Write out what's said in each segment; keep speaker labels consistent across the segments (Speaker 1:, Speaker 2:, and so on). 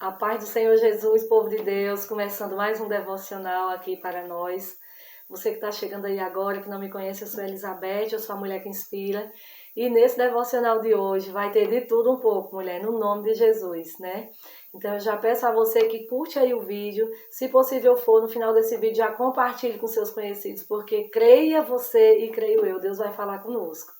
Speaker 1: A paz do Senhor Jesus, povo de Deus, começando mais um devocional aqui para nós. Você que está chegando aí agora, que não me conhece, eu sou Elizabeth, eu sou a mulher que inspira. E nesse devocional de hoje vai ter de tudo um pouco, mulher, no nome de Jesus, né? Então eu já peço a você que curte aí o vídeo, se possível for, no final desse vídeo já compartilhe com seus conhecidos, porque creia você e creio eu, Deus vai falar conosco.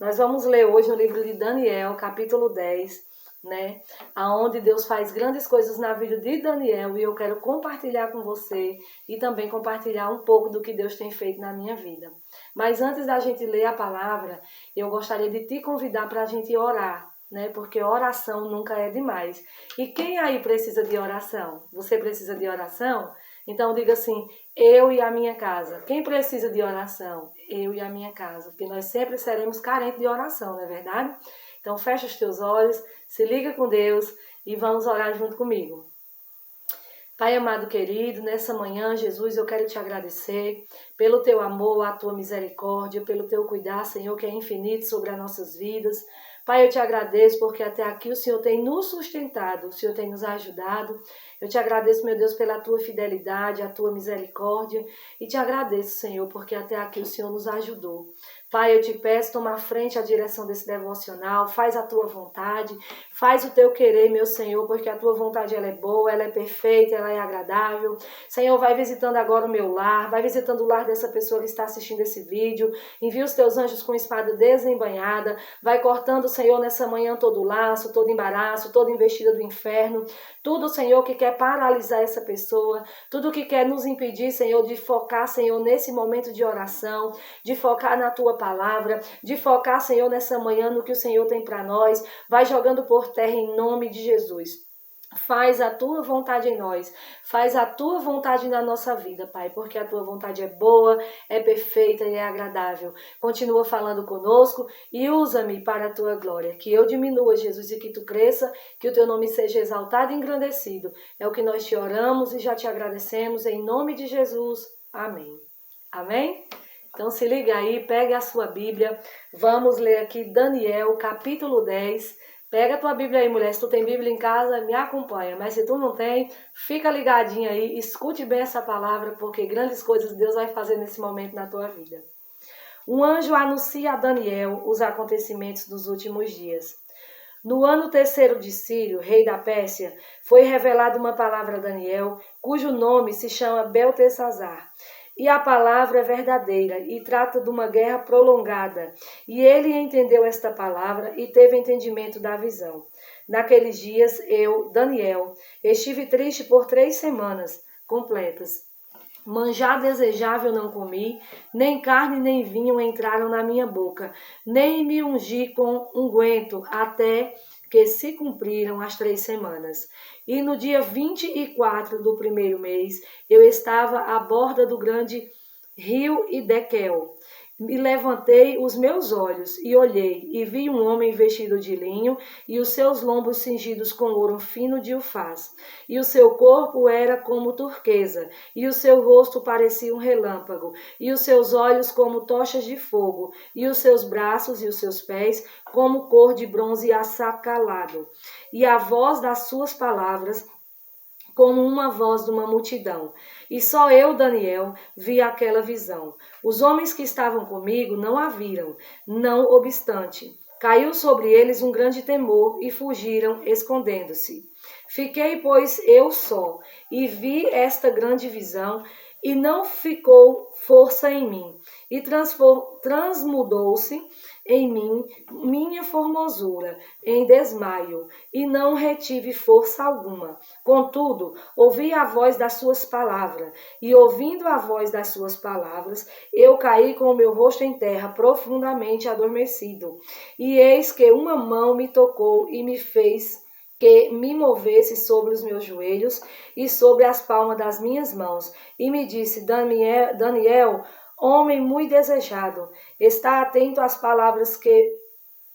Speaker 1: Nós vamos ler hoje no livro de Daniel, capítulo 10, né? Aonde Deus faz grandes coisas na vida de Daniel e eu quero compartilhar com você e também compartilhar um pouco do que Deus tem feito na minha vida. Mas antes da gente ler a palavra, eu gostaria de te convidar para a gente orar, né? Porque oração nunca é demais. E quem aí precisa de oração? Você precisa de oração? Então diga assim, eu e a minha casa. Quem precisa de oração? Eu e a minha casa. Porque nós sempre seremos carentes de oração, não é verdade? Então fecha os teus olhos, se liga com Deus e vamos orar junto comigo. Pai amado querido, nessa manhã, Jesus, eu quero te agradecer pelo teu amor, a tua misericórdia, pelo teu cuidar, Senhor, que é infinito sobre as nossas vidas. Pai, eu te agradeço porque até aqui o Senhor tem nos sustentado, o Senhor tem nos ajudado. Eu te agradeço, meu Deus, pela tua fidelidade, a tua misericórdia. E te agradeço, Senhor, porque até aqui o Senhor nos ajudou. Pai, eu te peço, toma à frente a direção desse devocional, faz a tua vontade, faz o teu querer, meu Senhor, porque a tua vontade ela é boa, ela é perfeita, ela é agradável. Senhor, vai visitando agora o meu lar, vai visitando o lar dessa pessoa que está assistindo esse vídeo, envia os teus anjos com espada desembainhada, vai cortando, Senhor, nessa manhã todo laço, todo embaraço, toda investida do inferno, tudo, Senhor, que quer paralisar essa pessoa, tudo que quer nos impedir, Senhor, de focar, Senhor, nesse momento de oração, de focar na tua palavra, de focar, Senhor, nessa manhã no que o Senhor tem para nós, vai jogando por terra em nome de Jesus. Faz a tua vontade em nós, faz a tua vontade na nossa vida, Pai, porque a tua vontade é boa, é perfeita e é agradável. Continua falando conosco e usa-me para a tua glória, que eu diminua, Jesus, e que tu cresça, que o teu nome seja exaltado e engrandecido. É o que nós te oramos e já te agradecemos, em nome de Jesus. Amém. Amém? Então se liga aí, pegue a sua Bíblia, vamos ler aqui Daniel, capítulo 10. Pega a tua Bíblia aí, mulher, se tu tem Bíblia em casa, me acompanha, mas se tu não tem, fica ligadinha aí, escute bem essa palavra, porque grandes coisas Deus vai fazer nesse momento na tua vida. Um anjo anuncia a Daniel os acontecimentos dos últimos dias. No ano terceiro de Círio, rei da Pérsia, foi revelada uma palavra a Daniel, cujo nome se chama Beltesazar. E a palavra é verdadeira e trata de uma guerra prolongada. E ele entendeu esta palavra e teve entendimento da visão. Naqueles dias, eu, Daniel, estive triste por 3 semanas completas. Manjar desejável não comi, nem carne nem vinho entraram na minha boca, nem me ungi com unguento, até que se cumpriram as 3 semanas. E no dia 24 do primeiro mês, eu estava à borda do grande rio Idequel. Me levantei os meus olhos e olhei, e vi um homem vestido de linho, e os seus lombos cingidos com ouro fino de ufaz. E o seu corpo era como turquesa, e o seu rosto parecia um relâmpago, e os seus olhos como tochas de fogo, e os seus braços e os seus pés como cor de bronze açacalado. E a voz das suas palavras como uma voz de uma multidão. E só eu, Daniel, vi aquela visão. Os homens que estavam comigo não a viram, não obstante. Caiu sobre eles um grande temor e fugiram, escondendo-se. Fiquei, pois, eu só, e vi esta grande visão, e não ficou força em mim, e transmudou-se em mim minha formosura em desmaio, e não retive força alguma. Contudo, ouvi a voz das suas palavras, e ouvindo a voz das suas palavras, eu caí com o meu rosto em terra, profundamente adormecido. E eis que uma mão me tocou e me fez que me movesse sobre os meus joelhos e sobre as palmas das minhas mãos, e me disse, Daniel, homem muito desejado, está atento às palavras que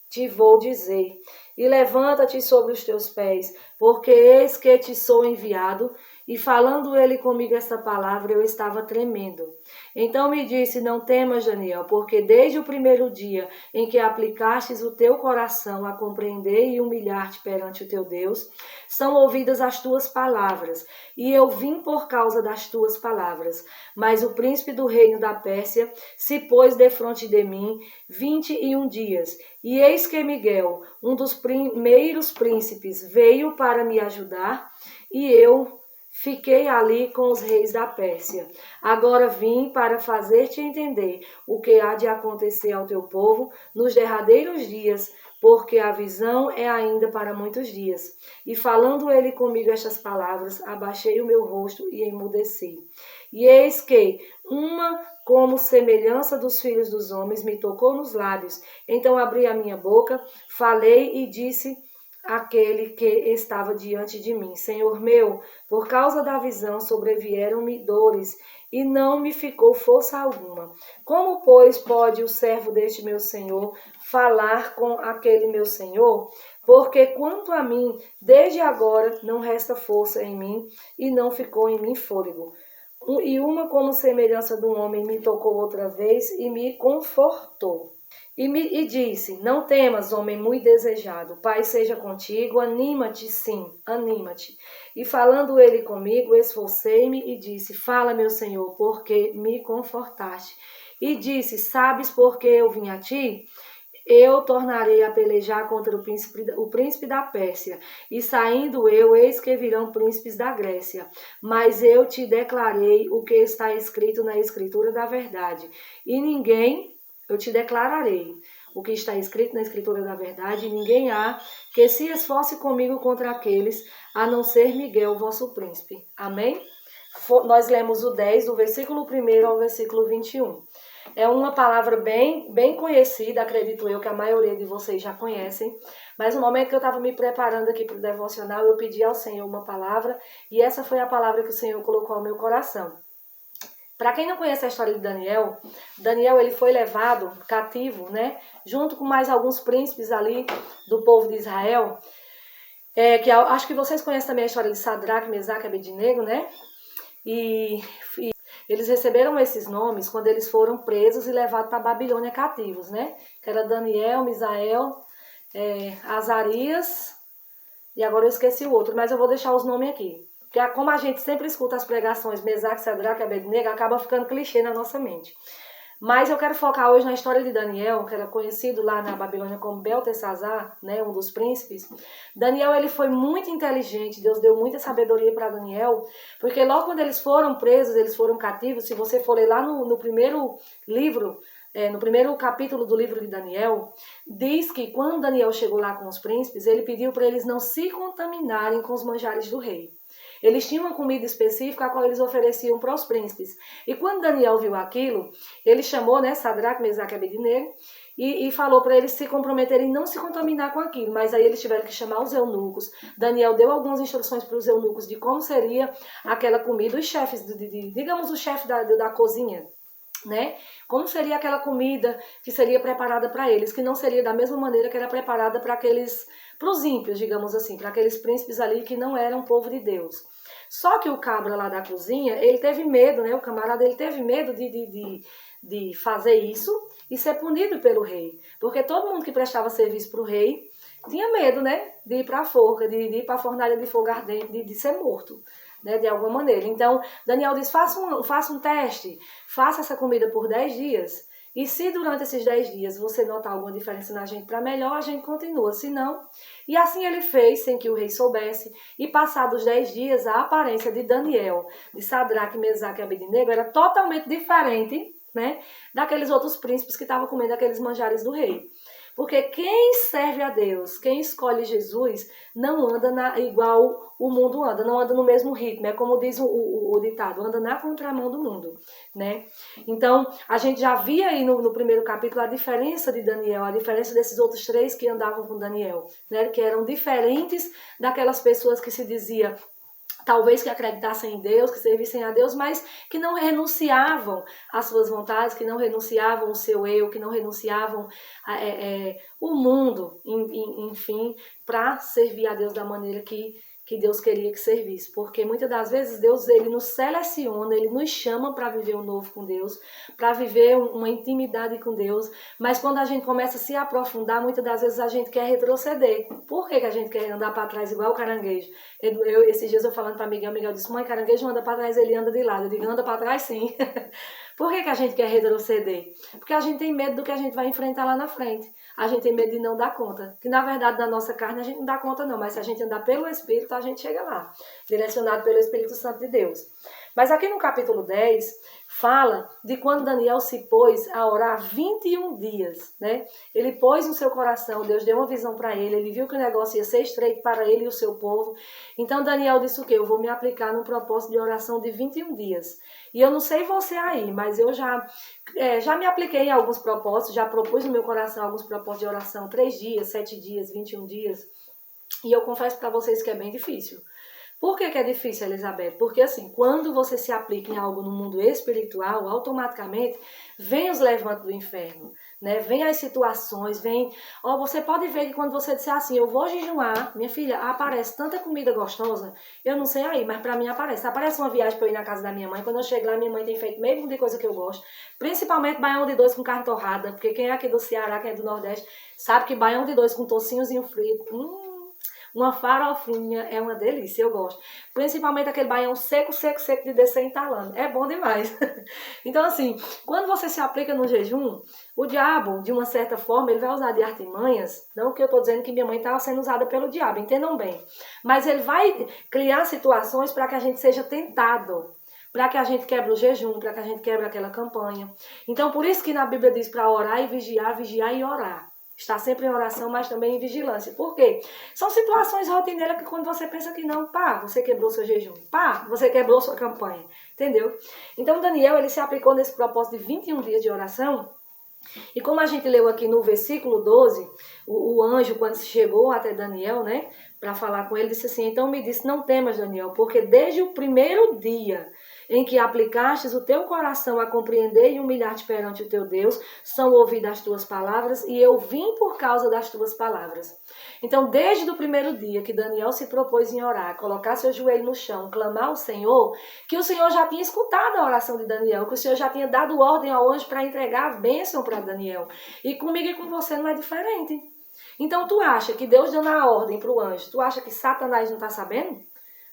Speaker 1: te vou dizer, e levanta-te sobre os teus pés, porque eis que te sou enviado. E falando ele comigo essa palavra, eu estava tremendo. Então me disse, não temas, Daniel, porque desde o primeiro dia em que aplicastes o teu coração a compreender e humilhar-te perante o teu Deus, são ouvidas as tuas palavras, e eu vim por causa das tuas palavras. Mas o príncipe do reino da Pérsia se pôs defronte de mim 21 dias, e eis que Miguel, um dos primeiros príncipes, veio para me ajudar, e eu fiquei ali com os reis da Pérsia. Agora vim para fazer-te entender o que há de acontecer ao teu povo nos derradeiros dias, porque a visão é ainda para muitos dias. E falando ele comigo estas palavras, abaixei o meu rosto e emudeci. E eis que uma como semelhança dos filhos dos homens me tocou nos lábios. Então abri a minha boca, falei e disse aquele que estava diante de mim: Senhor meu, por causa da visão sobrevieram-me dores, e não me ficou força alguma. Como, pois, pode o servo deste meu senhor falar com aquele meu senhor? Porque quanto a mim, desde agora não resta força em mim, e não ficou em mim fôlego. E uma como semelhança de um homem me tocou outra vez e me confortou. E disse, não temas, homem muito desejado, Pai seja contigo, anima-te, sim, anima-te. E falando ele comigo, esforcei-me e disse, fala, meu Senhor, porque me confortaste. E disse, sabes por que eu vim a ti? Eu tornarei a pelejar contra o príncipe da Pérsia, e saindo eu, eis que virão príncipes da Grécia. Mas eu te declarei o que está escrito na escritura da verdade, e eu te declararei o que está escrito na escritura da verdade, e ninguém há que se esforce comigo contra aqueles, a não ser Miguel, vosso príncipe. Amém? Nós lemos o 10, do versículo 1 ao versículo 21. É uma palavra bem conhecida, acredito eu que a maioria de vocês já conhecem, mas no momento que eu estava me preparando aqui para o devocional, eu pedi ao Senhor uma palavra, e essa foi a palavra que o Senhor colocou ao meu coração. Para quem não conhece a história de Daniel, ele foi levado cativo, né, junto com mais alguns príncipes ali do povo de Israel, acho que vocês conhecem também a história de Sadraque, Mesaque e Abednego, né, e eles receberam esses nomes quando eles foram presos e levados para a Babilônia cativos, né, que era Daniel, Misael, Azarias, e agora eu esqueci o outro, mas eu vou deixar os nomes aqui. Porque como a gente sempre escuta as pregações Mesaque, Sadraque e Abednego, acaba ficando clichê na nossa mente. Mas eu quero focar hoje na história de Daniel, que era conhecido lá na Babilônia como Beltesazar, né, um dos príncipes. Daniel, ele foi muito inteligente, Deus deu muita sabedoria para Daniel, porque logo quando eles foram presos, eles foram cativos, se você for ler lá no primeiro livro, no primeiro capítulo do livro de Daniel, diz que quando Daniel chegou lá com os príncipes, ele pediu para eles não se contaminarem com os manjares do rei. Eles tinham uma comida específica a qual eles ofereciam para os príncipes. E quando Daniel viu aquilo, ele chamou, né, Sadraque, Mesaque e Abednego e falou para eles se comprometerem em não se contaminar com aquilo. Mas aí eles tiveram que chamar os eunucos. Daniel deu algumas instruções para os eunucos de como seria aquela comida. Os chefes, digamos o chefe da cozinha, né? Como seria aquela comida que seria preparada para eles, que não seria da mesma maneira que era preparada para os ímpios, digamos assim, para aqueles príncipes ali que não eram povo de Deus. Só que o cabra lá da cozinha, ele teve medo, né? O camarada, ele teve medo de fazer isso e ser punido pelo rei. Porque todo mundo que prestava serviço para o rei tinha medo, né? De ir para a forca, de ir para a fornalha de fogo ardente, de ser morto, né? De alguma maneira. Então, Daniel diz, faça um teste, faça essa comida por 10 dias. E se durante esses 10 dias você notar alguma diferença na gente para melhor, a gente continua, se não... E assim ele fez, sem que o rei soubesse, e passados 10 dias, a aparência de Daniel, de Sadraque, Mesaque e Abednego era totalmente diferente, né, daqueles outros príncipes que estavam comendo aqueles manjares do rei. Porque quem serve a Deus, quem escolhe Jesus, não anda igual o mundo anda, não anda no mesmo ritmo. É como diz o ditado, anda na contramão do mundo, né? Então, a gente já via aí no primeiro capítulo a diferença de Daniel, a diferença desses outros 3 que andavam com Daniel, né? Que eram diferentes daquelas pessoas que se dizia talvez que acreditassem em Deus, que servissem a Deus, mas que não renunciavam às suas vontades, que não renunciavam ao seu eu, que não renunciavam o mundo, enfim, para servir a Deus da maneira que Deus queria que servisse. Porque muitas das vezes Deus ele nos seleciona, ele nos chama para viver um novo com Deus, para viver uma intimidade com Deus, mas quando a gente começa a se aprofundar, muitas das vezes a gente quer retroceder. Por que a gente quer andar para trás igual o caranguejo? Esses dias eu falando para Miguel disse, mãe, caranguejo anda para trás, ele anda de lado. Eu digo, anda para trás sim. Por que a gente quer retroceder? Porque a gente tem medo do que a gente vai enfrentar lá na frente. A gente tem medo de não dar conta. Que na verdade, na nossa carne, a gente não dá conta não. Mas se a gente andar pelo Espírito, a gente chega lá. Direcionado pelo Espírito Santo de Deus. Mas aqui no capítulo 10, fala de quando Daniel se pôs a orar 21 dias, né? Ele pôs no seu coração, Deus deu uma visão para ele, ele viu que o negócio ia ser estreito para ele e o seu povo. Então Daniel disse o quê? Eu vou me aplicar num propósito de oração de 21 dias. E eu não sei você aí, mas eu já me apliquei em alguns propósitos, já propus no meu coração alguns propósitos de oração, 3 dias, 7 dias, 21 dias. E eu confesso para vocês que é bem difícil. Por que é difícil, Elizabeth? Porque assim, quando você se aplica em algo no mundo espiritual, automaticamente vem os levantes do inferno, né? Vem as situações, você pode ver que quando você disser assim, eu vou jejuar, minha filha, aparece tanta comida gostosa, eu não sei aí, mas pra mim aparece. Aparece uma viagem pra eu ir na casa da minha mãe, quando eu chego lá, minha mãe tem feito meio de coisa que eu gosto, principalmente baião de dois com carne torrada, porque quem é aqui do Ceará, quem é do Nordeste, sabe que baião de dois com tocinhozinho frito, uma farofinha é uma delícia, eu gosto. Principalmente aquele baião seco de descer entalando. É bom demais. Então, assim, quando você se aplica no jejum, o diabo, de uma certa forma, ele vai usar de artimanhas. Não que eu estou dizendo que minha mãe estava sendo usada pelo diabo, entendam bem. Mas ele vai criar situações para que a gente seja tentado. Para que a gente quebre o jejum, para que a gente quebre aquela campanha. Então, por isso que na Bíblia diz para orar e vigiar e orar. Está sempre em oração, mas também em vigilância. Por quê? São situações rotineiras que quando você pensa que não, você quebrou seu jejum. Você quebrou sua campanha. Entendeu? Então, Daniel, ele se aplicou nesse propósito de 21 dias de oração. E como a gente leu aqui no versículo 12, o anjo, quando chegou até Daniel, né, para falar com ele, disse assim, então me disse, não temas, Daniel, porque desde o primeiro dia em que aplicastes o teu coração a compreender e humilhar-te perante o teu Deus, são ouvidas as tuas palavras, e eu vim por causa das tuas palavras. Então, desde o primeiro dia que Daniel se propôs em orar, colocar seu joelho no chão, clamar ao Senhor, que o Senhor já tinha escutado a oração de Daniel, que o Senhor já tinha dado ordem ao anjo para entregar a bênção para Daniel. E comigo e com você não é diferente. Então, tu acha que Deus deu na ordem para o anjo, tu acha que Satanás não está sabendo?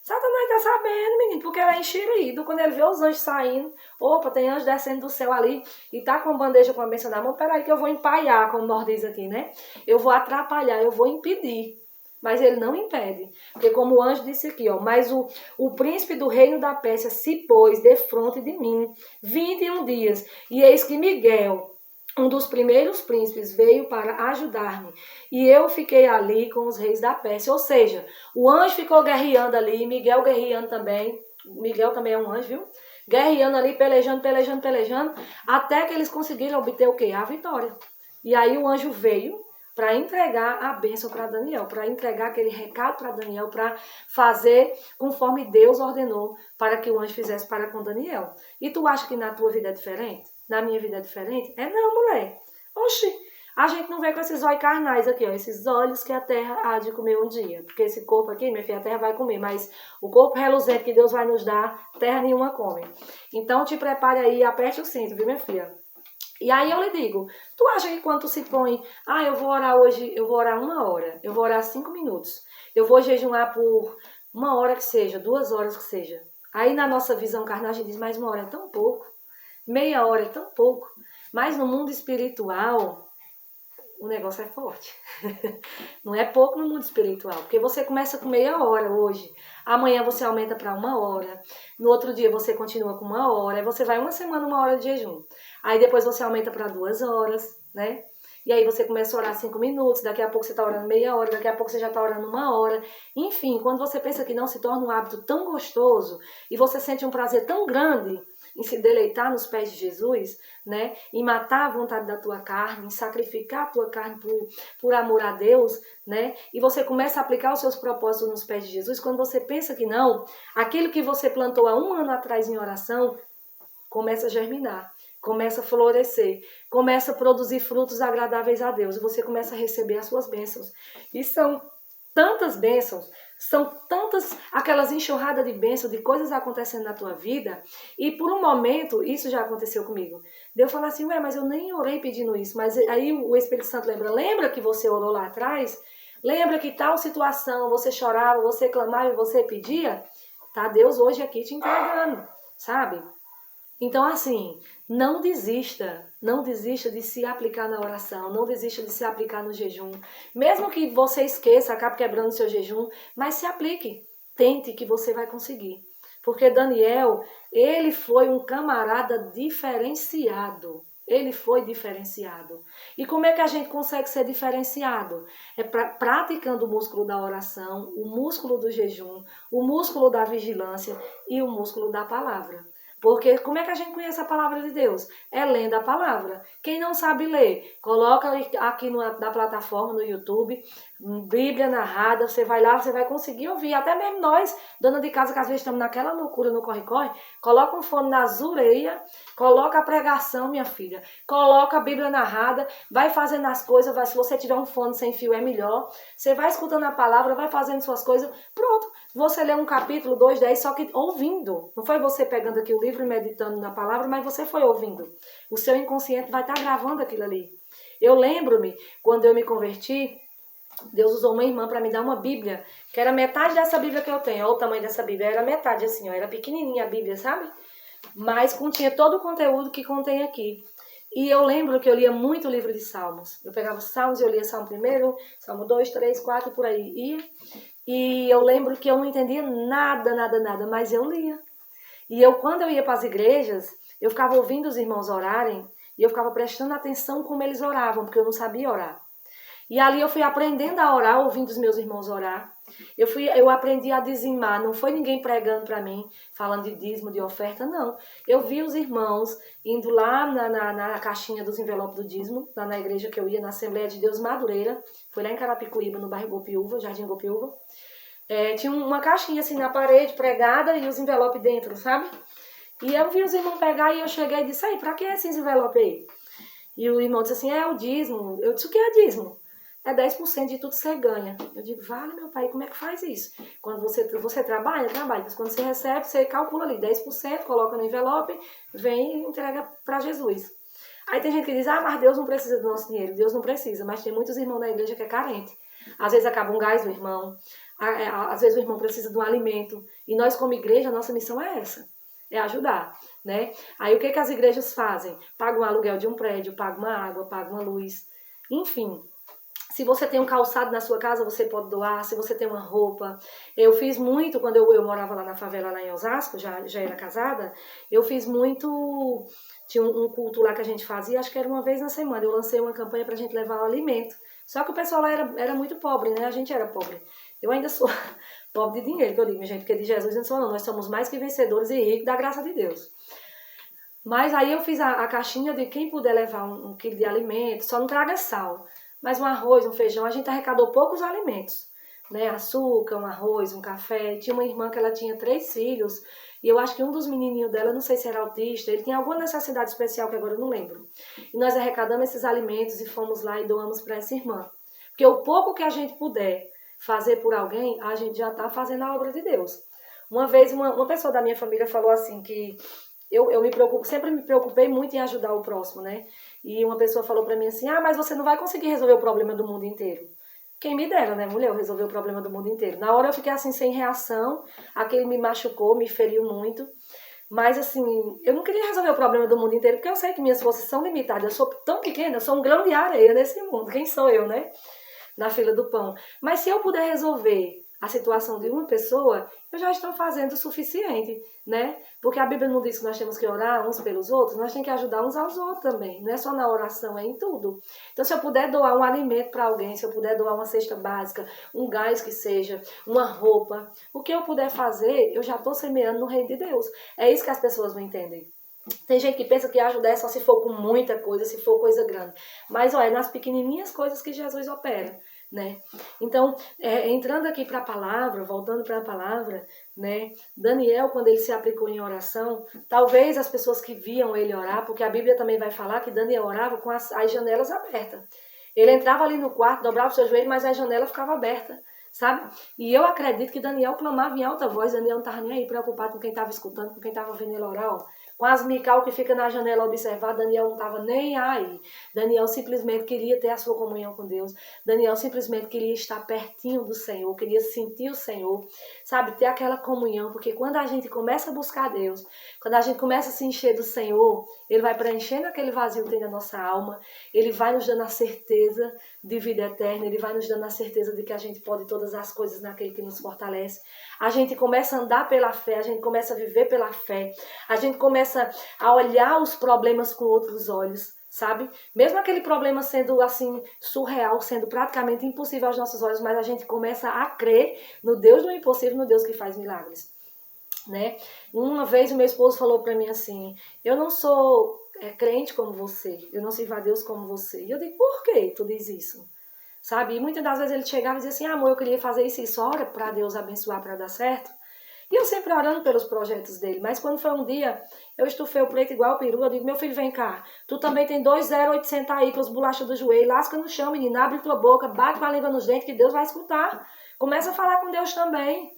Speaker 1: Satanás está sabendo, menino, porque ele é enxerido. Quando ele vê os anjos saindo, opa, tem anjo descendo do céu ali e tá com a bandeja com a bênção na mão, peraí que eu vou empaiar, como nós diz aqui, né? Eu vou atrapalhar, eu vou impedir. Mas ele não impede. Porque como o anjo disse aqui, mas o príncipe do reino da Pérsia se pôs defronte de mim 21 dias. E eis que Miguel, um dos primeiros príncipes, veio para ajudar-me. E eu fiquei ali com os reis da Pérsia. Ou seja, o anjo ficou guerreando ali, Miguel guerreando também. Miguel também é um anjo, viu? Guerreando ali, pelejando, até que eles conseguiram obter o quê? A vitória. E aí o anjo veio para entregar a bênção para Daniel, para entregar aquele recado para Daniel, para fazer conforme Deus ordenou para que o anjo fizesse para com Daniel. E tu acha que na tua vida é diferente? Na minha vida é diferente? É não, mulher. Oxi, a gente não vê com esses olhos carnais aqui, ó, esses olhos que a terra há de comer um dia. Porque esse corpo aqui, minha filha, a terra vai comer, mas o corpo reluzente que Deus vai nos dar, terra nenhuma come. Então te prepare aí, aperte o cinto, viu, minha filha? E aí eu lhe digo, tu acha que quando tu se põe, eu vou orar hoje, eu vou orar 1 hora, eu vou orar 5 minutos, eu vou jejuar por 1 hora que seja, 2 horas que seja. Aí na nossa visão carnal a gente diz, mas 1 hora é tão pouco, meia hora é tão pouco. Mas no mundo espiritual, o negócio é forte. Não é pouco no mundo espiritual, porque você começa com meia hora hoje, amanhã você aumenta para 1 hora, no outro dia você continua com 1 hora, aí você vai uma semana 1 hora de jejum. Aí depois você aumenta para 2 horas, né? E aí você começa a orar 5 minutos, daqui a pouco você está orando meia hora, daqui a pouco você já está orando 1 hora. Enfim, quando você pensa que não se torna um hábito tão gostoso e você sente um prazer tão grande em se deleitar nos pés de Jesus, né? Em matar a vontade da tua carne, em sacrificar a tua carne por amor a Deus, né? E você começa a aplicar os seus propósitos nos pés de Jesus, quando você pensa que não, aquilo que você plantou há 1 ano atrás em oração, começa a germinar, começa a florescer, começa a produzir frutos agradáveis a Deus, e você começa a receber as suas bênçãos. E são tantas bênçãos, são tantas aquelas enxurradas de bênçãos, de coisas acontecendo na tua vida, e por um momento, isso já aconteceu comigo. Deus fala assim, ué, mas eu nem orei pedindo isso, mas aí o Espírito Santo lembra que você orou lá atrás? Lembra que tal situação, você chorava, você clamava e você pedia? Tá Deus hoje aqui te entregando, sabe? Então, assim, não desista de se aplicar na oração, não desista de se aplicar no jejum. Mesmo que você esqueça, acabe quebrando seu jejum, mas se aplique, tente que você vai conseguir. Porque Daniel, ele foi um camarada diferenciado. Ele foi diferenciado. E como é que a gente consegue ser diferenciado? É praticando o músculo da oração, o músculo do jejum, o músculo da vigilância e o músculo da palavra. Porque como é que a gente conhece a palavra de Deus? É lendo a palavra. Quem não sabe ler, coloca aqui na plataforma, no YouTube, Bíblia narrada, você vai lá, você vai conseguir ouvir. Até mesmo nós, dona de casa, que às vezes estamos naquela loucura no corre-corre, coloca um fone nas orelhas, coloca a pregação, minha filha, coloca a Bíblia narrada, vai fazendo as coisas, se você tiver um fone sem fio é melhor, você vai escutando a palavra, vai fazendo suas coisas, pronto. Você lê um capítulo, 2, 10, só que ouvindo. Não foi você pegando aqui o livro e meditando na palavra, mas você foi ouvindo. O seu inconsciente vai estar gravando aquilo ali. Eu lembro-me, quando eu me converti, Deus usou uma irmã para me dar uma Bíblia, que era metade dessa Bíblia que eu tenho. Olha o tamanho dessa Bíblia, era metade assim, ó, era pequenininha a Bíblia, sabe? Mas continha todo o conteúdo que contém aqui. E eu lembro que eu lia muito o livro de Salmos. Eu pegava Salmos e eu lia Salmo 1, Salmo 2, 3, 4 e por aí. E eu lembro que eu não entendia nada, mas eu lia. E quando eu ia para as igrejas, eu ficava ouvindo os irmãos orarem e eu ficava prestando atenção como eles oravam, porque eu não sabia orar. E ali eu fui aprendendo a orar, ouvindo os meus irmãos orar. Eu aprendi a dizimar, não foi ninguém pregando para mim, falando de dízimo, de oferta, não. Eu vi os irmãos indo lá na caixinha dos envelopes do dízimo, lá na igreja que eu ia, na Assembleia de Deus Madureira, foi lá em Carapicuíba, no bairro Gopiúva, Jardim Gopiúva. Tinha uma caixinha assim na parede, pregada, e os envelopes dentro, sabe? E eu vi os irmãos pegar e eu cheguei e disse, aí, pra que esses envelopes aí? E o irmão disse assim, é o dízimo. Eu disse, o que é dízimo? É 10% de tudo que você ganha. Eu digo, vale, meu pai, como é que faz isso? Quando você trabalha, mas quando você recebe, você calcula ali 10%, coloca no envelope, vem e entrega para Jesus. Aí tem gente que diz, mas Deus não precisa do nosso dinheiro. Deus não precisa, mas tem muitos irmãos na igreja que é carente. Às vezes acaba um gás do irmão, às vezes o irmão precisa de um alimento. E nós, como igreja, a nossa missão é essa, é ajudar, né? Aí o que as igrejas fazem? Pagam um aluguel de um prédio, pagam uma água, pagam uma luz, enfim. Se você tem um calçado na sua casa, você pode doar. Se você tem uma roupa. Eu fiz muito, quando eu morava lá na favela, lá em Osasco, já era casada, eu fiz muito. Tinha um culto lá que a gente fazia, acho que era uma vez na semana. Eu lancei uma campanha pra gente levar o alimento. Só que o pessoal lá era muito pobre, né? A gente era pobre. Eu ainda sou pobre de dinheiro, que eu digo, minha gente, porque de Jesus eu não sou, não. Nós somos mais que vencedores e ricos da graça de Deus. Mas aí eu fiz a caixinha de quem puder levar um quilo de alimento, só não traga sal. Mas um arroz, um feijão, a gente arrecadou poucos alimentos, né? Açúcar, um arroz, um café. Tinha uma irmã que ela tinha 3 filhos, e eu acho que um dos menininhos dela, não sei se era autista, ele tinha alguma necessidade especial que agora eu não lembro. E nós arrecadamos esses alimentos e fomos lá e doamos para essa irmã. Porque o pouco que a gente puder fazer por alguém, a gente já está fazendo a obra de Deus. Uma vez, uma pessoa da minha família falou assim que eu sempre me preocupei muito em ajudar o próximo, né? E uma pessoa falou pra mim assim, mas você não vai conseguir resolver o problema do mundo inteiro. Quem me dera, né, mulher, eu resolver o problema do mundo inteiro. Na hora eu fiquei assim, sem reação, aquele me machucou, me feriu muito. Mas assim, eu não queria resolver o problema do mundo inteiro, porque eu sei que minhas forças são limitadas. Eu sou tão pequena, eu sou um grão de areia nesse mundo. Quem sou eu, né? Na fila do pão. Mas se eu puder resolver a situação de uma pessoa, eu já estou fazendo o suficiente, né? Porque a Bíblia não diz que nós temos que orar uns pelos outros, nós temos que ajudar uns aos outros também. Não é só na oração, é em tudo. Então, se eu puder doar um alimento para alguém, se eu puder doar uma cesta básica, um gás que seja, uma roupa, o que eu puder fazer, eu já estou semeando no reino de Deus. É isso que as pessoas não entendem. Tem gente que pensa que ajudar é só se for com muita coisa, se for coisa grande. Mas, olha, é nas pequenininhas coisas que Jesus opera, né? Então, entrando aqui para a palavra, voltando para a palavra, né? Daniel, quando ele se aplicou em oração, talvez as pessoas que viam ele orar, porque a Bíblia também vai falar que Daniel orava com as janelas abertas. Ele entrava ali no quarto, dobrava o seu joelho, mas a janela ficava aberta, sabe? E eu acredito que Daniel clamava em alta voz. Daniel não estava nem aí preocupado com quem estava escutando, com quem estava vendo ele orar, ó. Com as Mical que fica na janela observar, Daniel não estava nem aí. Daniel simplesmente queria ter a sua comunhão com Deus. Daniel simplesmente queria estar pertinho do Senhor, queria sentir o Senhor, sabe? Ter aquela comunhão, porque quando a gente começa a buscar Deus, quando a gente começa a se encher do Senhor, Ele vai preenchendo aquele vazio que tem na nossa alma, Ele vai nos dando a certeza de vida eterna, Ele vai nos dando a certeza de que a gente pode todas as coisas naquele que nos fortalece. A gente começa a andar pela fé, a gente começa a viver pela fé, a gente começa a olhar os problemas com outros olhos, sabe? Mesmo aquele problema sendo assim surreal, sendo praticamente impossível aos nossos olhos, mas a gente começa a crer no Deus do impossível, no Deus que faz milagres, né? Uma vez o meu esposo falou para mim assim: eu não sou crente como você, eu não sirvo a Deus como você. E eu digo: por que tu diz isso? Sabe? E muitas das vezes ele chegava e dizia assim: amor, eu queria fazer isso e isso, ora para Deus abençoar, para dar certo. E eu sempre orando pelos projetos dele. Mas quando foi um dia, eu estufei o preto igual o peru. Eu digo: meu filho, vem cá. Tu também tem 2,08 aí com as bolachas do joelho. Lasca no chão, menina. Abre tua boca. Bate com a língua nos dentes que Deus vai escutar. Começa a falar com Deus também.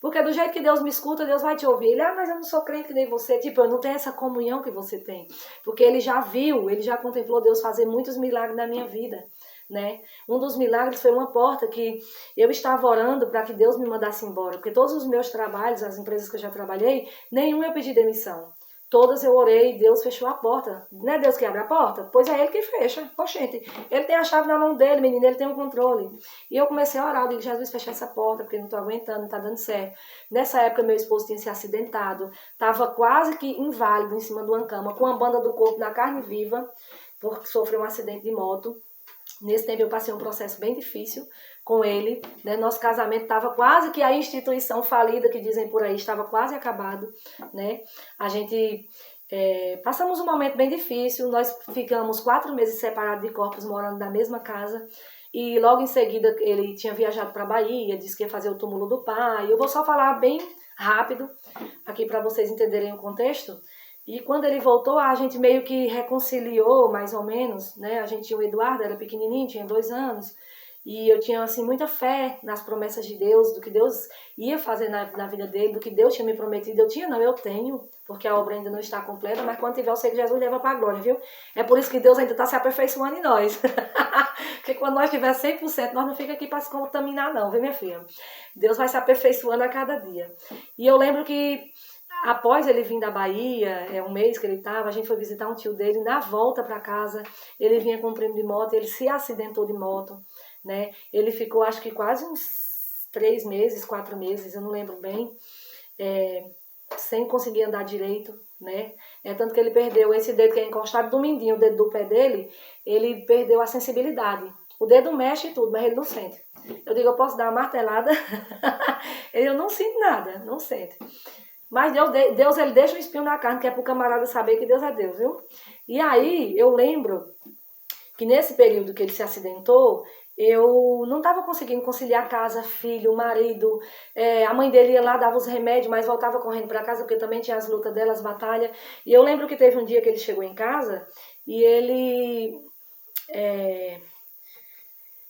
Speaker 1: Porque do jeito que Deus me escuta, Deus vai te ouvir. Ele: mas eu não sou crente que nem você. Tipo, eu não tenho essa comunhão que você tem. Porque ele já viu, ele já contemplou Deus fazer muitos milagres na minha vida, né? Um dos milagres foi uma porta que eu estava orando para que Deus me mandasse embora. Porque todos os meus trabalhos, as empresas que eu já trabalhei, nenhum eu pedi demissão. Todas eu orei e Deus fechou a porta. Não é Deus que abre a porta? Pois é Ele que fecha. Poxente, Ele tem a chave na mão dele, menino, Ele tem o controle. E eu comecei a orar, eu digo: Jesus, fecha essa porta, porque não estou aguentando, não está dando certo. Nessa época, meu esposo tinha se acidentado, estava quase que inválido em cima de uma cama, com a banda do corpo na carne viva, porque sofreu um acidente de moto. Nesse tempo eu passei um processo bem difícil com ele, né? Nosso casamento estava quase que a instituição falida, que dizem por aí, estava quase acabado, né? A gente passamos um momento bem difícil, nós ficamos 4 meses separados de corpos, morando na mesma casa, e logo em seguida ele tinha viajado para a Bahia, disse que ia fazer o túmulo do pai. Eu vou só falar bem rápido aqui para vocês entenderem o contexto. E quando ele voltou, a gente meio que reconciliou, mais ou menos, né? A gente tinha o Eduardo, era pequenininho, tinha 2 anos. E eu tinha, assim, muita fé nas promessas de Deus, do que Deus ia fazer na vida dele, do que Deus tinha me prometido. Eu tenho, porque a obra ainda não está completa, mas quando tiver, eu sei que Jesus leva para a glória, viu? É por isso que Deus ainda está se aperfeiçoando em nós. Porque quando nós tiver 100%, nós não fica aqui para se contaminar não, viu, minha filha? Deus vai se aperfeiçoando a cada dia. E eu lembro que após ele vir da Bahia, um mês que ele estava, a gente foi visitar um tio dele. Na volta para casa, ele vinha com um prêmio de moto, ele se acidentou de moto, né? Ele ficou, acho que quase uns 3 meses, 4 meses, eu não lembro bem, sem conseguir andar direito, né? Tanto que ele perdeu esse dedo que é encostado do mindinho, o dedo do pé dele, ele perdeu a sensibilidade. O dedo mexe e tudo, mas ele não sente. Eu digo: eu posso dar uma martelada, eu não sinto nada, não sente. Mas Deus ele deixa um espinho na carne, que é para o camarada saber que Deus é Deus, viu? E aí eu lembro que nesse período que ele se acidentou, eu não estava conseguindo conciliar casa, filho, marido. A mãe dele ia lá, dava os remédios, mas voltava correndo para casa, porque também tinha as lutas dela, as batalhas. E eu lembro que teve um dia que ele chegou em casa e ele...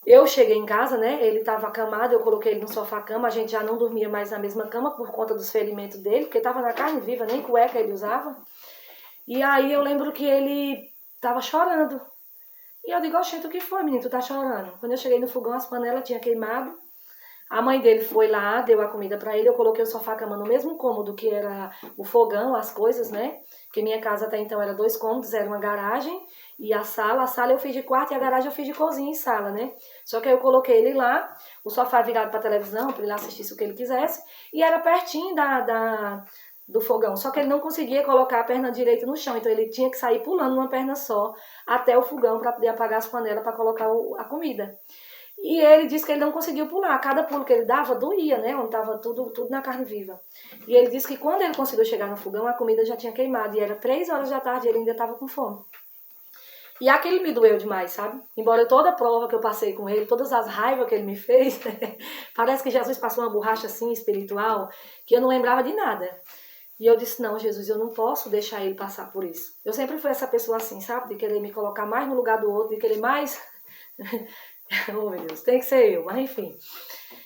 Speaker 1: Eu cheguei em casa, né? Ele estava acamado, eu coloquei ele no sofá-cama, a gente já não dormia mais na mesma cama por conta dos ferimentos dele, porque estava na carne viva, nem cueca ele usava. E aí eu lembro que ele estava chorando. E eu digo: oxente, o que foi, menino? Tu tá chorando? Quando eu cheguei no fogão, as panelas tinham queimado. A mãe dele foi lá, deu a comida para ele, eu coloquei o sofá-cama no mesmo cômodo que era o fogão, as coisas, né? Porque minha casa até então era 2 cômodos, era uma garagem e a sala eu fiz de quarto e a garagem eu fiz de cozinha e sala, né? Só que aí eu coloquei ele lá, o sofá virado pra televisão, pra ele assistir o que ele quisesse, e era pertinho do fogão, só que ele não conseguia colocar a perna direita no chão, então ele tinha que sair pulando uma perna só até o fogão para poder apagar as panelas para colocar a comida. E ele disse que ele não conseguiu pular. Cada pulo que ele dava doía, né? Onde estava tudo na carne viva. E ele disse que quando ele conseguiu chegar no fogão, a comida já tinha queimado. E era 3 horas da tarde e ele ainda estava com fome. E aquilo me doeu demais, sabe? Embora toda a prova que eu passei com ele, todas as raivas que ele me fez, parece que Jesus passou uma borracha assim, espiritual, que eu não lembrava de nada. E eu disse, não, Jesus, eu não posso deixar ele passar por isso. Eu sempre fui essa pessoa assim, sabe? De querer me colocar mais no lugar do outro, de querer mais... Oh, meu Deus, tem que ser eu, mas enfim.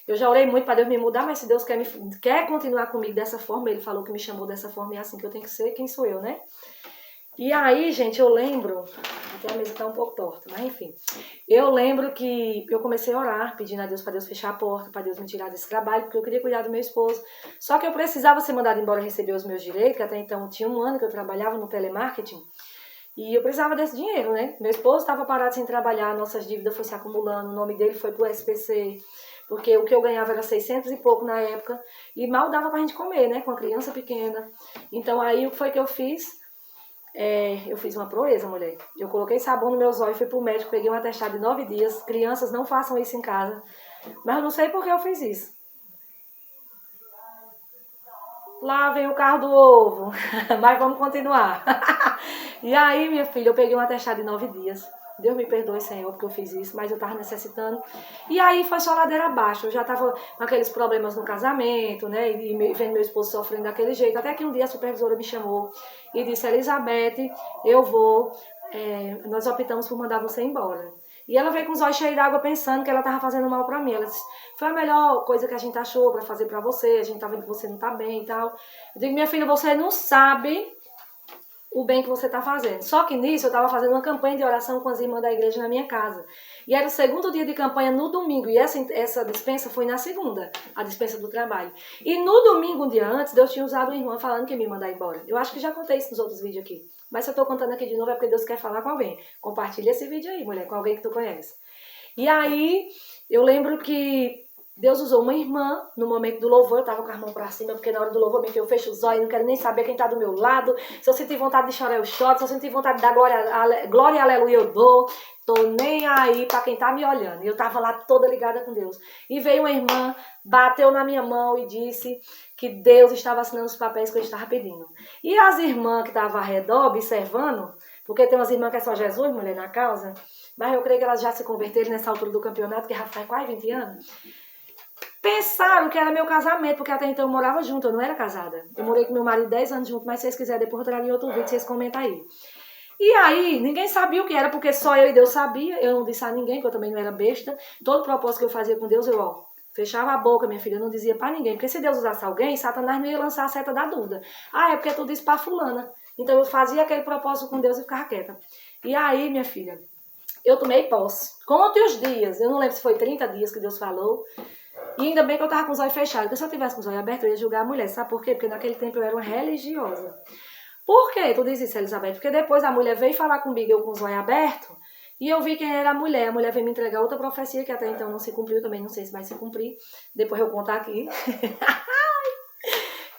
Speaker 1: Eu já orei muito para Deus me mudar, mas se Deus quer continuar comigo dessa forma, Ele falou que me chamou dessa forma e é assim que eu tenho que ser, quem sou eu, né? E aí, gente, eu lembro, até a mesa tá um pouco torta, mas enfim. Eu lembro que eu comecei a orar, pedindo a Deus para Deus fechar a porta, para Deus me tirar desse trabalho, porque eu queria cuidar do meu esposo. Só que eu precisava ser mandada embora receber os meus direitos, que até então tinha 1 ano que eu trabalhava no telemarketing. E eu precisava desse dinheiro, né? Meu esposo estava parado sem trabalhar, nossas dívidas foram se acumulando, o nome dele foi pro SPC, porque o que eu ganhava era 600 e pouco na época, e mal dava pra gente comer, né? Com a criança pequena. Então aí o que foi que eu fiz? Eu fiz uma proeza, mulher. Eu coloquei sabão no meus olhos, fui pro médico, peguei um atestado de 9 dias. Crianças, não façam isso em casa. Mas eu não sei por que eu fiz isso. Lá vem o carro do ovo. Mas vamos continuar. E aí, minha filha, eu peguei um atestado de 9 dias. Deus me perdoe, Senhor, porque eu fiz isso, mas eu tava necessitando. E aí foi só ladeira abaixo. Eu já tava com aqueles problemas no casamento, né? E vendo meu esposo sofrendo daquele jeito. Até que um dia a supervisora me chamou e disse, Elizabeth, nós optamos por mandar você embora. E ela veio com os olhos cheios d'água pensando que ela tava fazendo mal pra mim. Ela disse, foi a melhor coisa que a gente achou pra fazer pra você. A gente tá vendo que você não tá bem e tal. Eu digo, minha filha, você não sabe o bem que você está fazendo. Só que nisso eu estava fazendo uma campanha de oração com as irmãs da igreja na minha casa. E era o segundo dia de campanha no domingo. E essa dispensa foi na segunda, a dispensa do trabalho. E no domingo, um dia antes, Deus tinha usado uma irmã falando que ia me mandar embora. Eu acho que já contei isso nos outros vídeos aqui. Mas se eu estou contando aqui de novo é porque Deus quer falar com alguém. Compartilha esse vídeo aí, mulher, com alguém que tu conhece. E aí, eu lembro que Deus usou uma irmã no momento do louvor, eu tava com a mão pra cima, porque na hora do louvor, eu fecho os olhos, não quero nem saber quem tá do meu lado. Se eu sentir vontade de chorar, eu choro. Se eu sentir vontade de dar glória e aleluia, eu dou. Tô nem aí pra quem tá me olhando. E eu tava lá toda ligada com Deus. E veio uma irmã, bateu na minha mão e disse que Deus estava assinando os papéis que eu estava pedindo. E as irmãs que estavam ao redor, observando, porque tem umas irmãs que é só Jesus, mulher, na causa, mas eu creio que elas já se converteram nessa altura do campeonato, que já faz quase 20 anos. Pensaram que era meu casamento, porque até então eu morava junto, eu não era casada. Eu morei com meu marido 10 anos junto, mas se vocês quiserem, depois eu trago em outro vídeo, vocês comentam aí. E aí, ninguém sabia o que era, porque só eu e Deus sabia. Eu não disse a ninguém, porque eu também não era besta. Todo propósito que eu fazia com Deus, eu, fechava a boca, minha filha, eu não dizia pra ninguém. Porque se Deus usasse alguém, Satanás não ia lançar a seta da dúvida. É porque tu disse pra fulana. Então eu fazia aquele propósito com Deus e ficava quieta. E aí, minha filha, eu tomei posse. Conte os dias, eu não lembro se foi 30 dias que Deus falou. E ainda bem que eu tava com os olhos fechados, porque se eu tivesse com os olhos abertos, eu ia julgar a mulher. Sabe por quê? Porque naquele tempo eu era uma religiosa. Por quê? Tu diz isso, Elizabeth? Porque depois a mulher veio falar comigo, eu com os olhos abertos, e eu vi quem era a mulher. A mulher veio me entregar outra profecia, que até então não se cumpriu, também não sei se vai se cumprir. Depois eu contar aqui.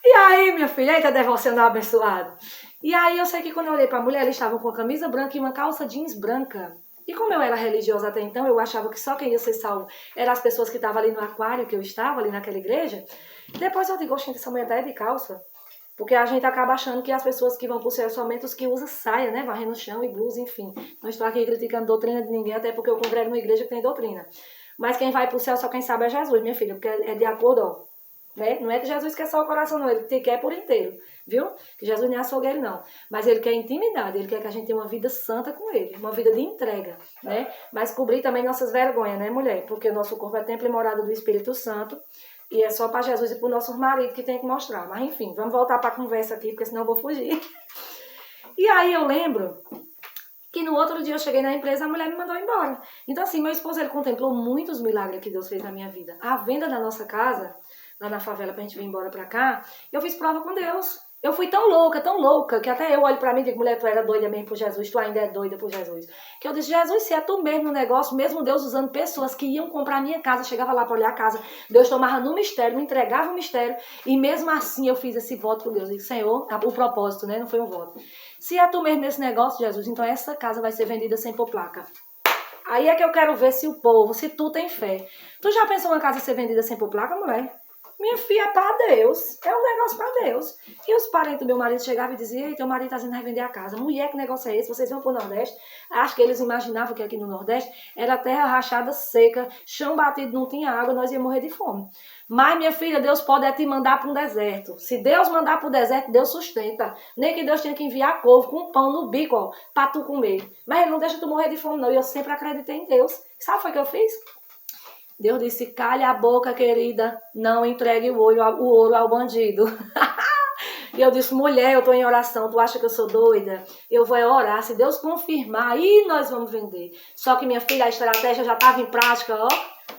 Speaker 1: E aí, minha filha, eita devocional abençoado. E aí eu sei que quando eu olhei pra mulher, eles estavam com a camisa branca e uma calça jeans branca. E como eu era religiosa até então, eu achava que só quem ia ser salvo eram as pessoas que estavam ali no aquário, que eu estava ali naquela igreja. Depois eu digo, oxente, essa mulher tá de calça. Porque a gente acaba achando que as pessoas que vão pro céu somente os que usam saia, né? Varrendo no chão e blusa, enfim. Não estou aqui criticando doutrina de ninguém, até porque eu congrego numa igreja que tem doutrina. Mas quem vai pro céu só quem sabe é Jesus, minha filha, porque é de acordo, ó. Né? Não é que Jesus quer só o coração, não. Ele te quer por inteiro, viu? Que Jesus nem é açougueiro, não. Mas ele quer intimidade, ele quer que a gente tenha uma vida santa com ele, uma vida de entrega, né? Mas cobrir também nossas vergonhas, né, mulher? Porque o nosso corpo é templo e morada do Espírito Santo. E é só para Jesus e para o nosso marido que tem que mostrar. Mas enfim, vamos voltar para a conversa aqui, porque senão eu vou fugir. E aí eu lembro que no outro dia eu cheguei na empresa, a mulher me mandou embora. Então assim, meu esposo, ele contemplou muitos milagres que Deus fez na minha vida. A venda da nossa casa, lá na favela, pra gente vir embora pra cá, eu fiz prova com Deus. Eu fui tão louca, que até eu olho pra mim e digo, mulher, tu era doida mesmo por Jesus, tu ainda é doida por Jesus. Que eu disse, Jesus, se é tu mesmo no negócio, mesmo Deus usando pessoas que iam comprar a minha casa, chegava lá pra olhar a casa, Deus tomava no mistério, me entregava o mistério, e mesmo assim eu fiz esse voto com Deus. Eu disse, Senhor, o propósito, né, não foi um voto. Se é tu mesmo nesse negócio, Jesus, então essa casa vai ser vendida sem pôr placa. Aí é que eu quero ver se o povo, se tu tem fé. Tu já pensou uma casa ser vendida sem pôr placa, mulher? Minha filha, é pra Deus. É um negócio pra Deus. E os parentes do meu marido chegavam e diziam: ei, teu marido tá dizendo que vai vender a casa. Mulher, que negócio é esse? Vocês vão pro Nordeste? Acho que eles imaginavam que aqui no Nordeste era terra rachada seca, chão batido, não tinha água, nós íamos morrer de fome. Mas, minha filha, Deus pode te mandar para um deserto. Se Deus mandar para o deserto, Deus sustenta. Nem que Deus tenha que enviar couve com pão no bico, ó, para tu comer. Mas Ele não deixa tu morrer de fome, não. E eu sempre acreditei em Deus. Sabe o que foi que eu fiz? Deus disse: calha a boca, querida, não entregue o ouro ao bandido. E eu disse: mulher, eu estou em oração, tu acha que eu sou doida? Eu vou orar, se Deus confirmar, aí nós vamos vender. Só que, minha filha, a estratégia já estava em prática, ó.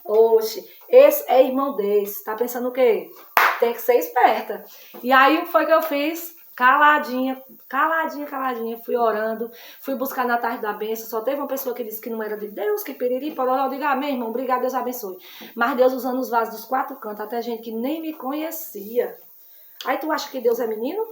Speaker 1: Oxe, esse é irmão desse, tá pensando o quê? Tem que ser esperta. E aí, o que foi que eu fiz? Caladinha, fui orando, fui buscar na tarde da bênção. Só teve uma pessoa que disse que não era de Deus, que piriri, pororó. Eu digo: amém, irmão, obrigado, Deus abençoe. Mas Deus usando os vasos dos 4 cantos, até gente que nem me conhecia. Aí tu acha que Deus é menino?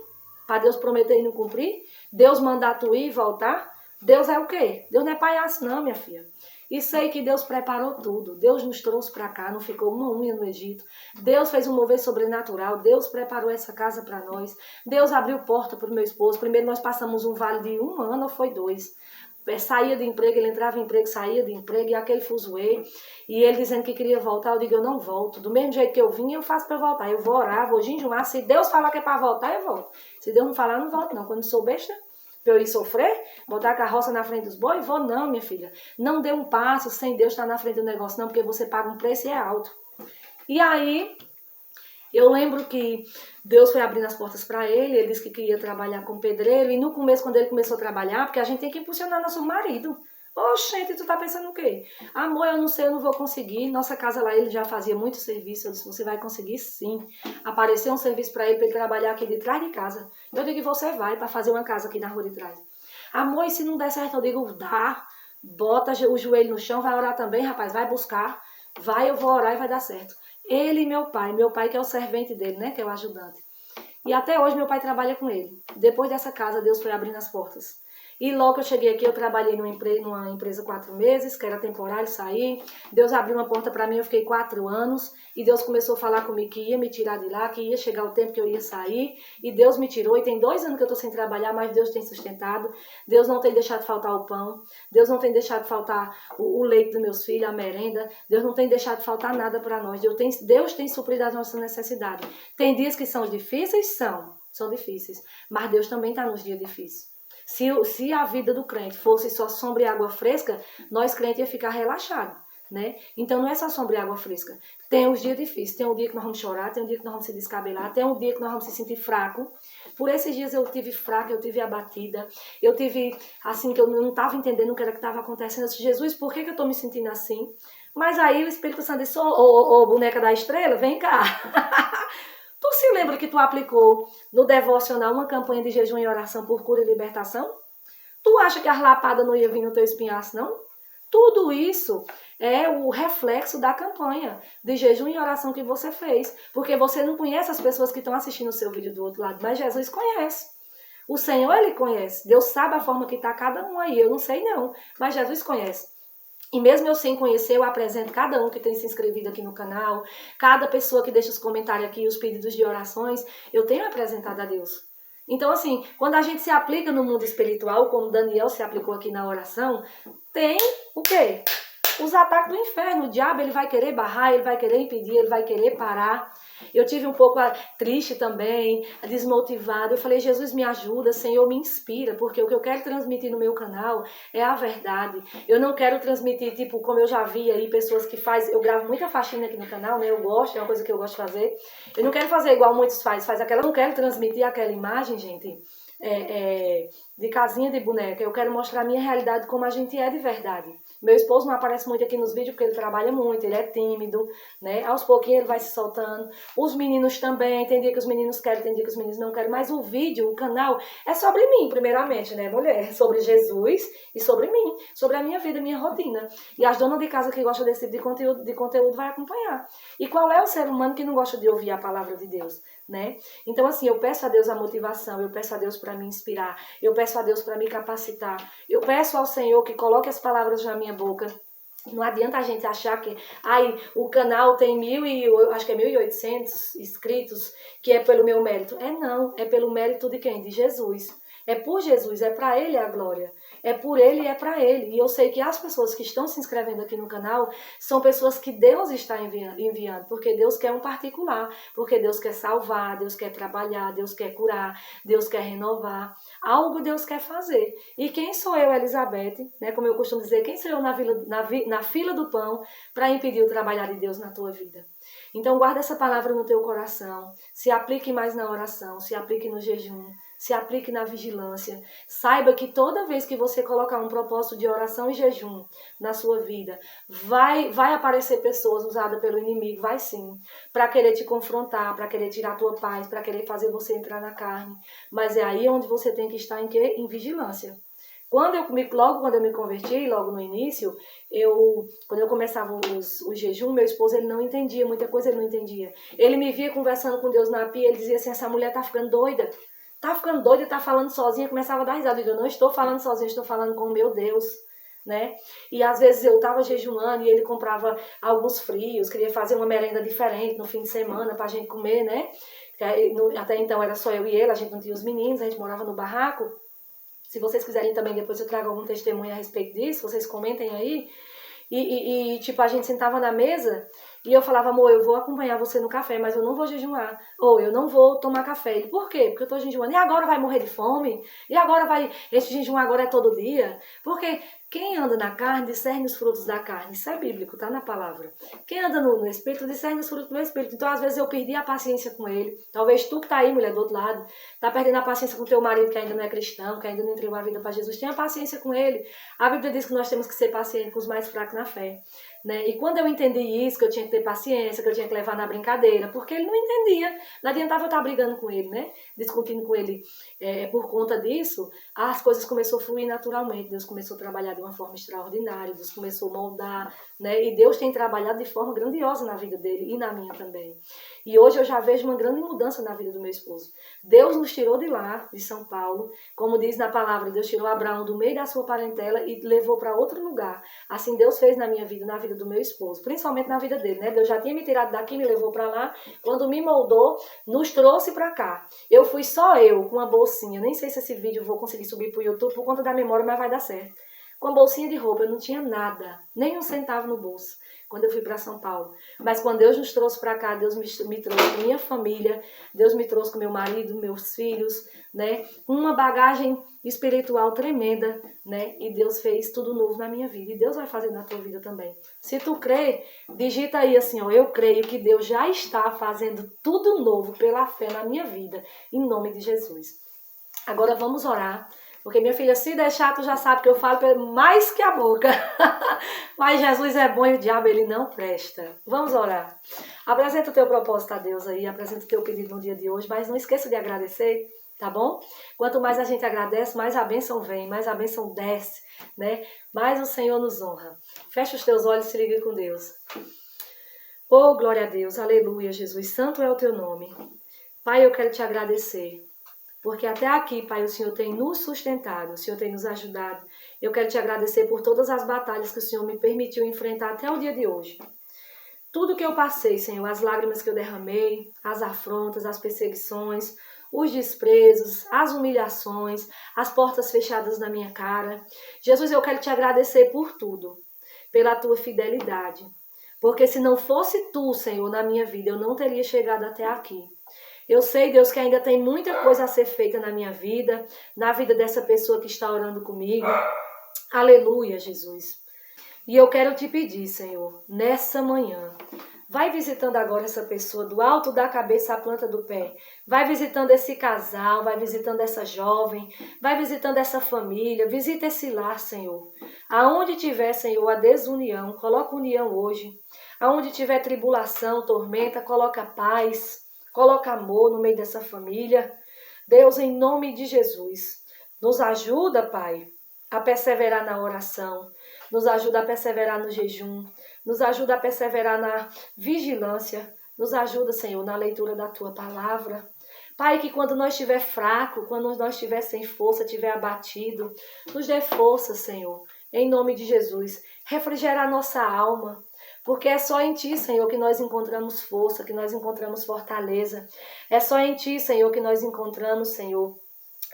Speaker 1: Para Deus prometer e não cumprir? Deus mandar tu ir e voltar? Deus é o quê? Deus não é palhaço não, minha filha. E sei que Deus preparou tudo. Deus nos trouxe para cá, não ficou uma unha no Egito. Deus fez um mover sobrenatural. Deus preparou essa casa para nós. Deus abriu porta para o meu esposo. Primeiro nós passamos um vale de 1 ano ou foi 2. Saía de emprego, ele entrava em emprego, saía de emprego, e aquele fuzuê. E ele dizendo que queria voltar, eu digo: eu não volto. Do mesmo jeito que eu vim, eu faço para voltar. Eu vou orar, vou jejuar. Se Deus falar que é para voltar, eu volto. Se Deus não falar, eu não volto não. Quando sou besta, para eu ir sofrer, botar a carroça na frente dos bois, vou não, minha filha. Não dê um passo sem Deus estar na frente do negócio, não, porque você paga um preço e é alto. E aí, eu lembro que Deus foi abrindo as portas para ele disse que queria trabalhar como pedreiro, e no começo, quando ele começou a trabalhar, porque a gente tem que impulsionar nosso marido. Oxente, tu tá pensando o quê? Amor, eu não sei, eu não vou conseguir. Nossa casa lá, ele já fazia muito serviço. Eu disse: você vai conseguir sim. Apareceu um serviço para ele trabalhar aqui de trás de casa. Eu digo: você vai para fazer uma casa aqui na rua de trás. Amor, e se não der certo? Eu digo: dá. Bota o joelho no chão, vai orar também, rapaz, vai buscar. Vai, eu vou orar e vai dar certo. Ele e meu pai que é o servente dele, né, que é o ajudante. E até hoje meu pai trabalha com ele. Depois dessa casa, Deus foi abrindo as portas. E logo que eu cheguei aqui, eu trabalhei numa empresa 4 meses, que era temporário, saí. Deus abriu uma porta para mim, eu fiquei 4 anos. E Deus começou a falar comigo que ia me tirar de lá, que ia chegar o tempo que eu ia sair. E Deus me tirou. E tem 2 anos que eu estou sem trabalhar, mas Deus tem sustentado. Deus não tem deixado faltar o pão. Deus não tem deixado faltar o leite dos meus filhos, a merenda. Deus não tem deixado faltar nada para nós. Deus tem suprido as nossas necessidades. Tem dias que são difíceis? São difíceis. Mas Deus também está nos dias difíceis. Se a vida do crente fosse só sombra e água fresca, nós crentes ia ficar relaxados, né? Então não é só sombra e água fresca. Tem os dias difíceis, tem um dia que nós vamos chorar, tem um dia que nós vamos se descabelar, tem um dia que nós vamos se sentir fraco. Por esses dias eu tive fraca, eu tive abatida, eu tive assim que eu não estava entendendo o que era que estava acontecendo. Eu disse: Jesus, por que eu estou me sentindo assim? Mas aí o Espírito Santo disse: ô boneca da estrela, vem cá. Tu se lembra que tu aplicou no devocional uma campanha de jejum e oração por cura e libertação? Tu acha que as lapadas não iam vir no teu espinhaço, não? Tudo isso é o reflexo da campanha de jejum e oração que você fez. Porque você não conhece as pessoas que estão assistindo o seu vídeo do outro lado, mas Jesus conhece. O Senhor, Ele conhece. Deus sabe a forma que está cada um aí. Eu não sei não, mas Jesus conhece. E mesmo eu sem conhecer, eu apresento cada um que tem se inscrevido aqui no canal, cada pessoa que deixa os comentários aqui, os pedidos de orações, eu tenho apresentado a Deus. Então, assim, quando a gente se aplica no mundo espiritual, como Daniel se aplicou aqui na oração, tem o quê? Os ataques do inferno. O diabo, ele vai querer barrar, ele vai querer impedir, ele vai querer parar. Eu tive um pouco triste também, desmotivada. Eu falei: Jesus, me ajuda, Senhor, me inspira, porque o que eu quero transmitir no meu canal é a verdade. Eu não quero transmitir, tipo, como eu já vi aí, pessoas que fazem... Eu gravo muita faxina aqui no canal, né? Eu gosto, é uma coisa que eu gosto de fazer. Eu não quero fazer igual muitos faz aquela... Eu não quero transmitir aquela imagem, gente, de casinha de boneca. Eu quero mostrar a minha realidade como a gente é de verdade. Meu esposo não aparece muito aqui nos vídeos porque ele trabalha muito, ele é tímido, né? Aos pouquinhos ele vai se soltando. Os meninos também, tem dia que os meninos querem, tem dia que os meninos não querem. Mas o vídeo, o canal, é sobre mim, primeiramente, né, mulher? É sobre Jesus e sobre mim, sobre a minha vida, minha rotina. E as donas de casa que gostam desse tipo de conteúdo vai acompanhar. E qual é o ser humano que não gosta de ouvir a palavra de Deus, né? Então, assim, eu peço a Deus a motivação, eu peço a Deus para me inspirar, eu peço a Deus para me capacitar, eu peço ao Senhor que coloque as palavras na minha boca, Não adianta a gente achar que o canal tem acho que é 1.800 inscritos, que é pelo meu mérito. Não, é pelo mérito de quem? De Jesus. É por Jesus, é para Ele a glória. É por Ele e é para Ele. E eu sei que as pessoas que estão se inscrevendo aqui no canal são pessoas que Deus está enviando, porque Deus quer um particular, porque Deus quer salvar, Deus quer trabalhar, Deus quer curar, Deus quer renovar. Algo Deus quer fazer. E quem sou eu, Elizabeth, né, como eu costumo dizer, quem sou eu na fila do pão para impedir o trabalhar de Deus na tua vida? Então guarda essa palavra no teu coração, se aplique mais na oração, se aplique no jejum, se aplique na vigilância. Saiba que toda vez que você colocar um propósito de oração e jejum na sua vida, vai aparecer pessoas usadas pelo inimigo, vai sim, para querer te confrontar, para querer tirar a tua paz, para querer fazer você entrar na carne. Mas é aí onde você tem que estar em quê? Em vigilância. Logo quando eu me converti, logo no início, quando eu começava o jejum, meu esposo ele não entendia, muita coisa ele não entendia. Ele me via conversando com Deus na pia, ele dizia assim, essa mulher tá ficando doida, tá falando sozinha, começava a dar risada. Eu não estou falando sozinha, estou falando com o meu Deus, né? E às vezes eu estava jejuando e ele comprava alguns frios, queria fazer uma merenda diferente no fim de semana pra gente comer, né? Até então era só eu e ele, a gente não tinha os meninos, a gente morava no barraco. Se vocês quiserem também, depois eu trago algum testemunho a respeito disso, vocês comentem aí. Tipo, a gente sentava na mesa e eu falava, amor, eu vou acompanhar você no café, mas eu não vou jejuar. Ou eu não vou tomar café. Ele, por quê? Porque eu tô jejuando. E agora vai morrer de fome? E agora esse jejum agora é todo dia? Porque quem anda na carne discerne os frutos da carne. Isso é bíblico, tá na palavra. Quem anda no Espírito discerne os frutos do Espírito. Então, às vezes, eu perdi a paciência com ele. Talvez tu que tá aí, mulher, do outro lado, tá perdendo a paciência com teu marido que ainda não é cristão, que ainda não entregou a vida para Jesus. Tenha paciência com ele. A Bíblia diz que nós temos que ser pacientes com os mais fracos na fé. Né? E quando eu entendi isso, que eu tinha que ter paciência, que eu tinha que levar na brincadeira, porque ele não entendia. Não adiantava eu estar brigando com ele, né? Discutindo com ele. Por conta disso, as coisas começaram a fluir naturalmente. Deus começou a trabalhar de uma forma extraordinária, Deus começou a moldar, né? E Deus tem trabalhado de forma grandiosa na vida dele e na minha também. E hoje eu já vejo uma grande mudança na vida do meu esposo. Deus nos tirou de lá, de São Paulo, como diz na palavra, Deus tirou Abraão do meio da sua parentela e levou para outro lugar. Assim Deus fez na minha vida, na vida do meu esposo, principalmente na vida dele, né? Deus já tinha me tirado daqui, me levou para lá, quando me moldou, nos trouxe para cá. Eu fui só eu, com uma bolsinha, nem sei se esse vídeo eu vou conseguir subir para o YouTube por conta da memória, mas vai dar certo. Com uma bolsinha de roupa, eu não tinha nada, nem um centavo no bolso, quando eu fui para São Paulo. Mas quando Deus nos trouxe para cá, Deus me trouxe com minha família, Deus me trouxe com meu marido, meus filhos, né? Uma bagagem espiritual tremenda, né? E Deus fez tudo novo na minha vida. E Deus vai fazer na tua vida também. Se tu crê, digita aí assim, ó, eu creio que Deus já está fazendo tudo novo pela fé na minha vida, em nome de Jesus. Agora vamos orar. Porque, minha filha, se deixar, tu já sabe que eu falo mais que a boca. Mas Jesus é bom e o diabo, ele não presta. Vamos orar. Apresenta o teu propósito a Deus aí, apresenta o teu pedido no dia de hoje, mas não esqueça de agradecer, tá bom? Quanto mais a gente agradece, mais a bênção vem, mais a bênção desce, né? Mais o Senhor nos honra. Fecha os teus olhos e se liga com Deus. Oh, glória a Deus, aleluia, Jesus, santo é o teu nome. Pai, eu quero te agradecer. Porque até aqui, Pai, o Senhor tem nos sustentado, o Senhor tem nos ajudado. Eu quero te agradecer por todas as batalhas que o Senhor me permitiu enfrentar até o dia de hoje. Tudo que eu passei, Senhor, as lágrimas que eu derramei, as afrontas, as perseguições, os desprezos, as humilhações, as portas fechadas na minha cara. Jesus, eu quero te agradecer por tudo, pela tua fidelidade. Porque se não fosse tu, Senhor, na minha vida, eu não teria chegado até aqui. Eu sei, Deus, que ainda tem muita coisa a ser feita na minha vida, na vida dessa pessoa que está orando comigo. Aleluia, Jesus. E eu quero te pedir, Senhor, nessa manhã, vai visitando agora essa pessoa do alto da cabeça à planta do pé. Vai visitando esse casal, vai visitando essa jovem, vai visitando essa família, visita esse lar, Senhor. Aonde tiver, Senhor, a desunião, coloca união hoje. Aonde tiver tribulação, tormenta, coloca paz. Coloca amor no meio dessa família. Deus, em nome de Jesus, nos ajuda, Pai, a perseverar na oração. Nos ajuda a perseverar no jejum. Nos ajuda a perseverar na vigilância. Nos ajuda, Senhor, na leitura da Tua palavra. Pai, que quando nós estiver fraco, quando nós estiver sem força, estiver abatido, nos dê força, Senhor. em nome de Jesus. Refrigera a nossa alma, porque é só em Ti, Senhor, que nós encontramos força, que nós encontramos fortaleza. É só em Ti, Senhor, que nós encontramos, Senhor,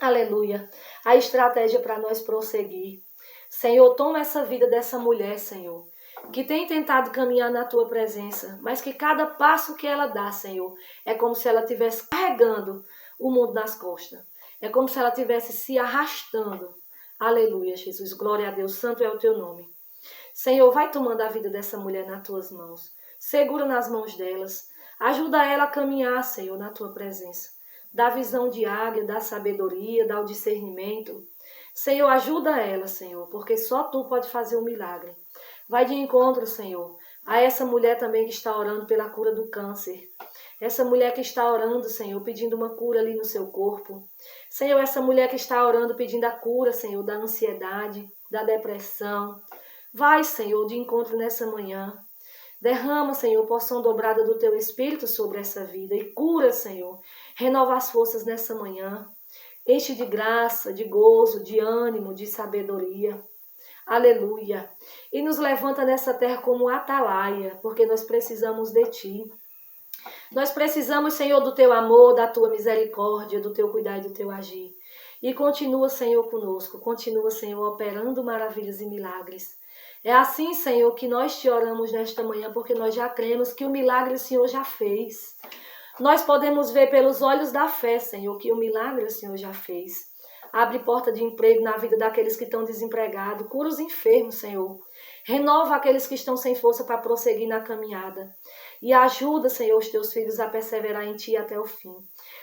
Speaker 1: aleluia, a estratégia para nós prosseguir. Senhor, toma essa vida dessa mulher, Senhor, que tem tentado caminhar na Tua presença, mas que cada passo que ela dá, Senhor, é como se ela estivesse carregando o mundo nas costas. É como se ela estivesse se arrastando. Aleluia, Jesus. Glória a Deus. Santo é o Teu nome. Senhor, vai tomando a vida dessa mulher nas Tuas mãos. Segura nas mãos delas. Ajuda ela a caminhar, Senhor, na Tua presença. Dá visão de águia, dá sabedoria, dá o discernimento. Senhor, ajuda ela, Senhor, porque só Tu pode fazer o milagre. Vai de encontro, Senhor, a essa mulher também que está orando pela cura do câncer. Essa mulher que está orando, Senhor, pedindo uma cura ali no seu corpo. Senhor, essa mulher que está orando pedindo a cura, Senhor, da ansiedade, da depressão. Vai, Senhor, de encontro nessa manhã. Derrama, Senhor, porção dobrada do Teu Espírito sobre essa vida e cura, Senhor. Renova as forças nessa manhã. Enche de graça, de gozo, de ânimo, de sabedoria. Aleluia. E nos levanta nessa terra como atalaia, porque nós precisamos de Ti. Nós precisamos, Senhor, do Teu amor, da Tua misericórdia, do Teu cuidado e do Teu agir. E continua, Senhor, conosco. Continua, Senhor, operando maravilhas e milagres. É assim, Senhor, que nós Te oramos nesta manhã, porque nós já cremos que o milagre o Senhor já fez. Nós podemos ver pelos olhos da fé, Senhor, que o milagre o Senhor já fez. Abre porta de emprego na vida daqueles que estão desempregados. Cura os enfermos, Senhor. Renova aqueles que estão sem força para prosseguir na caminhada. E ajuda, Senhor, os Teus filhos a perseverar em Ti até o fim.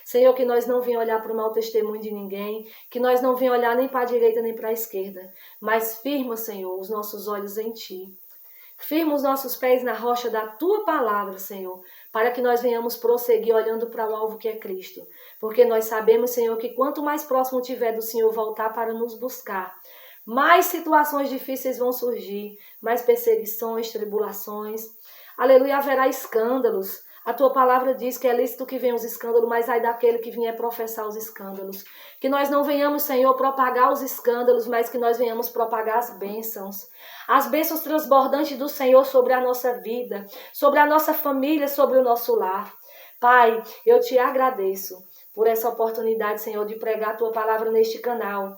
Speaker 1: Senhor, que nós não venhamos olhar para o mau testemunho de ninguém, que nós não venhamos olhar nem para a direita nem para a esquerda, mas firma, Senhor, os nossos olhos em Ti. Firma os nossos pés na rocha da Tua palavra, Senhor, para que nós venhamos prosseguir olhando para o alvo que é Cristo. Porque nós sabemos, Senhor, que quanto mais próximo tiver do Senhor voltar para nos buscar, mais situações difíceis vão surgir, mais perseguições, tribulações. Aleluia, haverá escândalos. A Tua palavra diz que é lícito que venham os escândalos, mas ai daquele que vier professar os escândalos. Que nós não venhamos, Senhor, propagar os escândalos, mas que nós venhamos propagar as bênçãos. As bênçãos transbordantes do Senhor sobre a nossa vida, sobre a nossa família, sobre o nosso lar. Pai, eu Te agradeço por essa oportunidade, Senhor, de pregar a Tua palavra neste canal,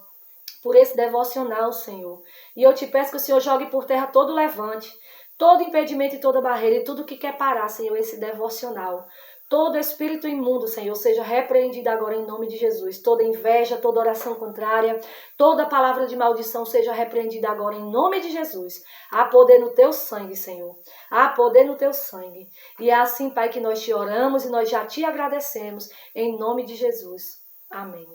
Speaker 1: por esse devocional, Senhor. E eu Te peço que o Senhor jogue por terra todo levante, todo impedimento e toda barreira e tudo que quer parar, Senhor, esse devocional. Todo espírito imundo, Senhor, seja repreendido agora em nome de Jesus. Toda inveja, toda oração contrária, toda palavra de maldição seja repreendida agora em nome de Jesus. Há poder no Teu sangue, Senhor. Há poder no Teu sangue. E é assim, Pai, que nós Te oramos e nós já Te agradecemos em nome de Jesus. Amém.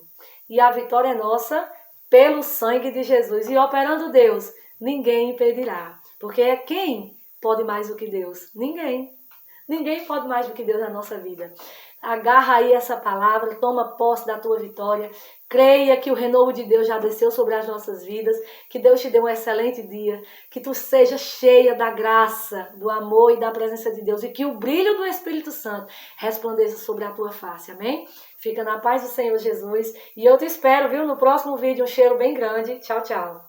Speaker 1: E a vitória é nossa pelo sangue de Jesus. E operando Deus, ninguém impedirá. Porque é quem pode mais do que Deus? Ninguém. Ninguém pode mais do que Deus na nossa vida. Agarra aí essa palavra, toma posse da tua vitória. Creia que o renovo de Deus já desceu sobre as nossas vidas. Que Deus te dê um excelente dia. Que tu seja cheia da graça, do amor e da presença de Deus. E que o brilho do Espírito Santo resplandeça sobre a tua face. Amém? Fica na paz do Senhor Jesus. E eu te espero, viu? No próximo vídeo, um cheiro bem grande. Tchau, tchau.